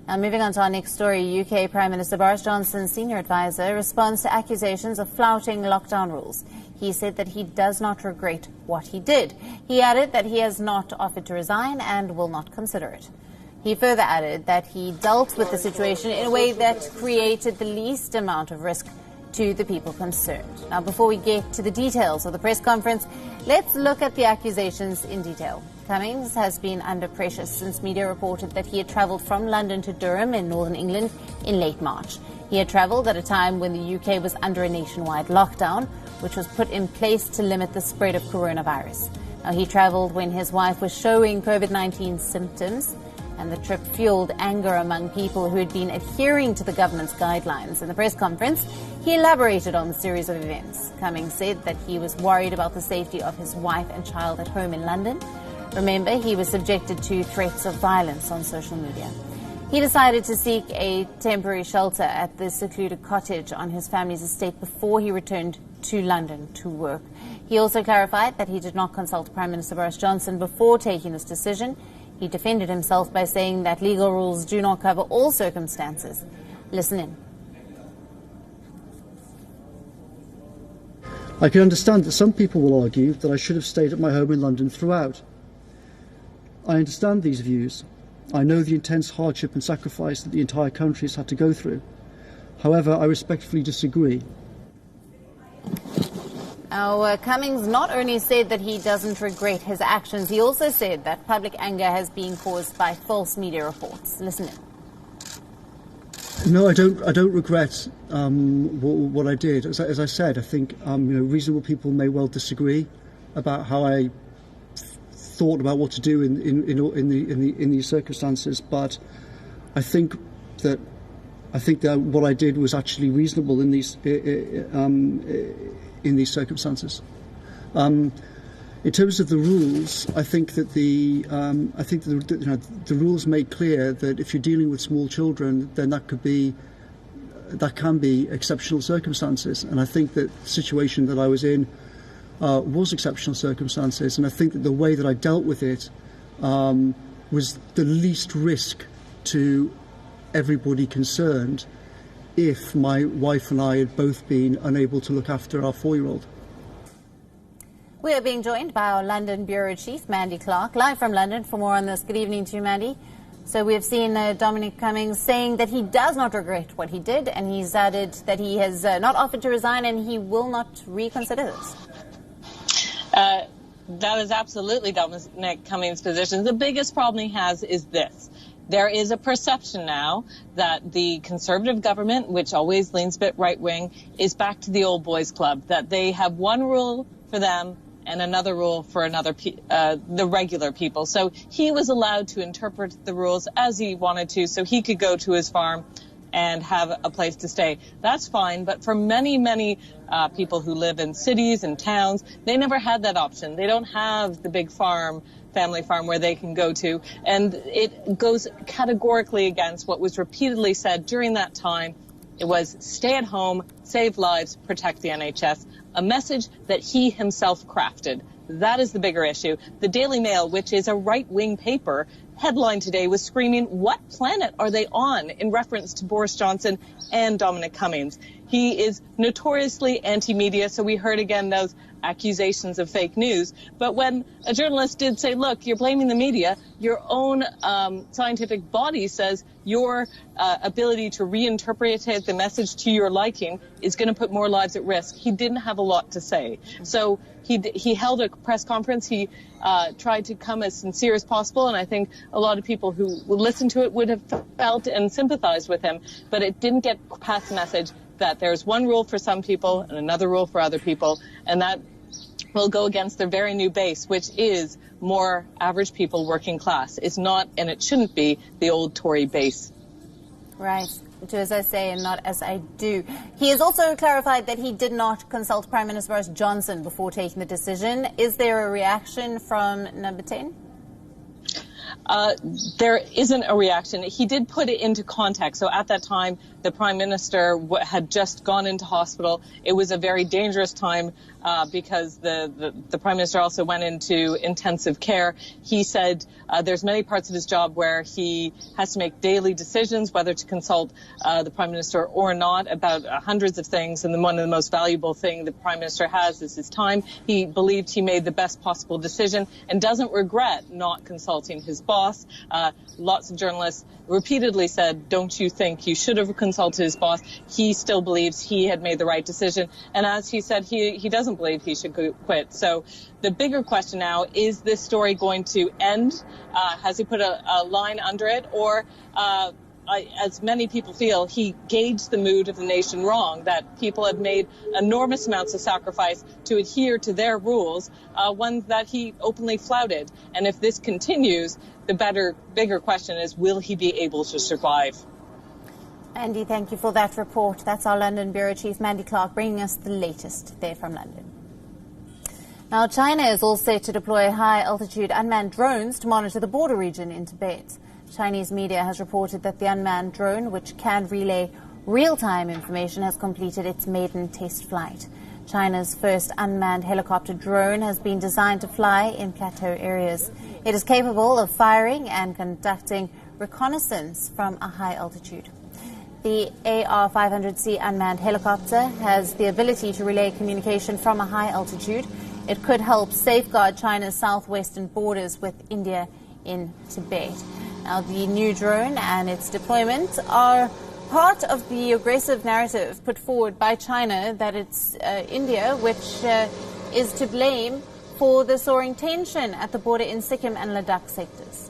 Now, moving on to our next story, UK Prime Minister Boris Johnson's senior advisor responds to accusations of flouting lockdown rules. He said that he does not regret what he did. He added that he has not offered to resign and will not consider it. He further added that he dealt with the situation in a way that created the least amount of risk to the people concerned. Now, before we get to the details of the press conference, let's look at the accusations in detail. Cummings has been under pressure since media reported that he had travelled from London to Durham in northern England in late March. He had travelled at a time when the UK was under a nationwide lockdown, which was put in place to limit the spread of coronavirus. Now, he travelled when his wife was showing COVID-19 symptoms, and the trip fueled anger among people who had been adhering to the government's guidelines. In the press conference, he elaborated on the series of events. Cummings said that he was worried about the safety of his wife and child at home in London. Remember, he was subjected to threats of violence on social media. He decided to seek a temporary shelter at the secluded cottage on his family's estate before he returned to London to work. He also clarified that he did not consult Prime Minister Boris Johnson before taking this decision. He defended himself by saying that legal rules do not cover all circumstances. Listen in. I can understand that some people will argue that I should have stayed at my home in London throughout. I understand these views. I know the intense hardship and sacrifice that the entire country has had to go through. However, I respectfully disagree. Now, Cummings not only said that he doesn't regret his actions, he also said that public anger has been caused by false media reports. Listen in. No, I don't regret what I did. As I said, I think reasonable people may well disagree about how I thought about what to do in these circumstances, but I think that what I did was actually reasonable in these circumstances. In terms of the rules, I think that the rules make clear that if you're dealing with small children, then that can be exceptional circumstances, and I think that the situation that I was in was exceptional circumstances, and I think that the way that I dealt with it was the least risk to everybody concerned if my wife and I had both been unable to look after our 4-year-old. We are being joined by our London Bureau Chief, Mandy Clark, live from London. For more on this, good evening to you, Mandy. So we have seen Dominic Cummings saying that he does not regret what he did, and he's added that he has not offered to resign and he will not reconsider this. That is absolutely Dominic Cummings' position. The biggest problem he has is this. There is a perception now that the Conservative government, which always leans a bit right-wing, is back to the old boys club, that they have one rule for them and another rule for the regular people. So he was allowed to interpret the rules as he wanted to, so he could go to his farm and have a place to stay. That's fine, but for many, many people who live in cities and towns, they never had that option. They don't have the big family farm where they can go to, and it goes categorically against what was repeatedly said during that time. It was stay at home, save lives, protect the NHS, a message that he himself crafted. That is the bigger issue. The Daily Mail, which is a right-wing paper, headline today was screaming, what planet are they on, in reference to Boris Johnson and Dominic Cummings. He is notoriously anti-media, so we heard again those accusations of fake news. But when a journalist did say, look, you're blaming the media, your own scientific body says your ability to reinterpret the message to your liking is going to put more lives at risk. He didn't have a lot to say. So he held a press conference. He tried to come as sincere as possible, and I think a lot of people who would listen to it would have felt and sympathized with him. But it didn't get past the message that there's one rule for some people and another rule for other people, and that will go against their very new base, which is more average people, working class. It's not, and it shouldn't be, the old Tory base. Right. Do as I say and not as I do. He has also clarified that he did not consult Prime Minister Boris Johnson before taking the decision. Is there a reaction from Number 10? There isn't a reaction. He did put it into context. So at that time, the Prime Minister had just gone into hospital. It was a very dangerous time because the Prime Minister also went into intensive care. He said there's many parts of his job where he has to make daily decisions whether to consult the Prime Minister or not about hundreds of things, and then one of the most valuable thing the Prime Minister has is his time. He believed he made the best possible decision and doesn't regret not consulting his boss. Lots of journalists repeatedly said, don't you think you should have consulted his boss? He still believes he had made the right decision. And as he said, he doesn't believe he should quit. So the bigger question now, is this story going to end? Has he put a line under it? Or as many people feel, he gauged the mood of the nation wrong, that people have made enormous amounts of sacrifice to adhere to their rules, ones that he openly flouted. And if this continues, the bigger question is, will he be able to survive? Mandy, thank you for that report. That's our London Bureau Chief, Mandy Clark, bringing us the latest there from London. Now, China is all set to deploy high-altitude unmanned drones to monitor the border region in Tibet. Chinese media has reported that the unmanned drone, which can relay real-time information, has completed its maiden test flight. China's first unmanned helicopter drone has been designed to fly in plateau areas. It is capable of firing and conducting reconnaissance from a high altitude. The AR-500C unmanned helicopter has the ability to relay communication from a high altitude. It could help safeguard China's southwestern borders with India in Tibet. Now, the new drone and its deployment are part of the aggressive narrative put forward by China that it's India which is to blame for the soaring tension at the border in Sikkim and Ladakh sectors.